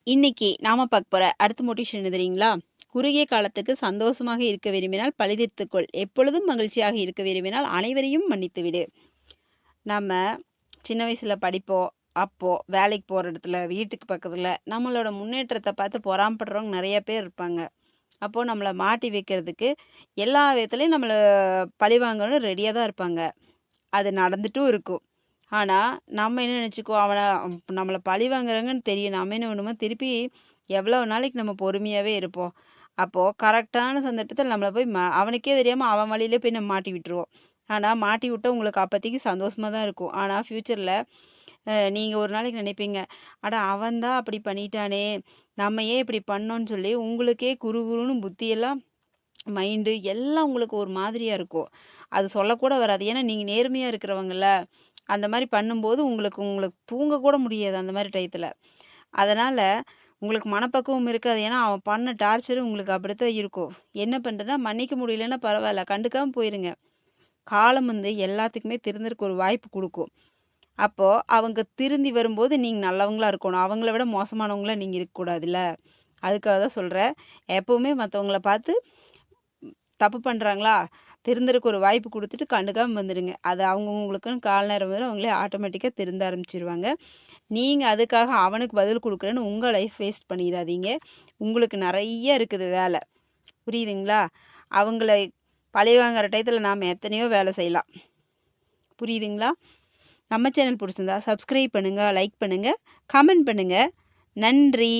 இன்னைக்கு நாம பார்க்க போற அடுத்த மோட்டிவேஷன் என்ன தெரியுங்களா? குறுகிய காலத்துக்கு சந்தோஷமாக இருக்க விரும்பினால் பழிதீர்த்துக்கொள். எப்பொழுதும் மகிழ்ச்சியாக இருக்க விரும்பினால் அனைவரையும் மன்னித்து விடு. நம்ம சின்ன வயசுல படிப்போம். அப்போ வேலைக்கு போற இடத்துல, வீட்டுக்கு பக்கத்துல நம்மளோட முன்னேற்றத்த பார்த்து பொறாமப்படுறவங்க நெறைய பேர் இருப்பாங்க. அப்போ நம்மள மாட்டி வைக்கிறதுக்கு எல்லா விதத்துலயும் நம்மள பழிவாங்கன்னு ரெடியா தான் இருப்பாங்க. அது நடந்துட்டும் இருக்கும். ஆனா, நம்ம என்ன நெனச்சுக்குவோம், நம்மள பழி வாங்குறாங்கன்னு தெரியும். நம்ம என்ன பண்ணுவோம், திருப்பி எவ்வளோ நாளைக்கு நம்ம பொறுமையாவே இருப்போம். அப்போ கரெக்டான சந்தர்ப்பத்தில நம்மள போய் அவனுக்கே தெரியாம அவன் வழியிலே போய் நம்ம மாட்டி விட்டுருவோம். ஆனா, மாட்டி விட்டா உங்களுக்கு அப்பதைக்கு சந்தோஷமா தான் இருக்கும். ஆனா, ஃப்யூச்சர்ல நீங்க ஒரு நாளைக்கு நினைப்பீங்க, "அட அவன் தான் அப்படி பண்ணிட்டானே! நம்ம ஏன் இப்படி பண்ணோம்ன்னு" சொல்லி உங்களுக்கே குறுகுறுன்னு புத்தியெல்லாம் மைண்டு எல்லாம் உங்களுக்கு ஒரு மாதிரியா இருக்கும். அது சொல்லக்கூட வராது. ஏன்னா, நீங்க நேர்மையா இருக்கிறவங்கல்ல. அந்த மாரி பண்ணும்போது உங்களுக்கு உங்களுக்கு தூங்கக்கூட முடியாது அந்த மாரி டயத்துல. அதனால உங்களுக்கு மனப்பக்குவம் இருக்காது. ஏன்னா, அவன் பண்ண டார்ச்சர் உங்களுக்கு அப்படித்தான் இருக்கும். என்ன பண்றதுன்னா, மன்னிக்க முடியலன்னா பரவால்ல. கண்டுக்காம போயிருங்க. காலம் வந்து எல்லாத்துக்குமே திருந்தறக்கு ஒரு வாய்ப்பு குடுக்கும். அப்போ அவங்க திருந்தி வரும்போது நீங்க நல்லவங்களா இருக்கணும். அவங்கள விட மோசமானவங்களா நீங்க இருக்கக்கூடாதுல்ல. அதுக்காக தான் சொல்றேன். எப்பவுமே மத்தவங்கள பார்த்து தப்பு பண்றாங்களா? திருந்தறக்கு ஒரு வாய்ப்பு குடுத்துட்டு கண்டுக்காம வந்துடுங்க. அது அவங்கவங்களுக்குன்னு கால நேரம் வரும். அவங்களே ஆட்டோமேட்டிக்கா திருந்த ஆரம்பிச்சுருவாங்க. நீங்க அதுக்காக அவனுக்கு பதில் குடுக்குறேன்னு உங்க லைஃப் வேஸ்ட் பண்ணிறாதீங்க. உங்களுக்கு நெறைய இருக்குது வேல. புரியுதுங்களா? அவங்கள பழிவாங்குற டயத்துல நாம எத்தனையோ வேல செய்யலாம். புரியுதுங்களா? நம்ம சேனல் புடிச்சிருந்தா சப்ஸ்கிரைப் பண்ணுங்க, லைக் பண்ணுங்க, கமெண்ட் பண்ணுங்க. நன்றி.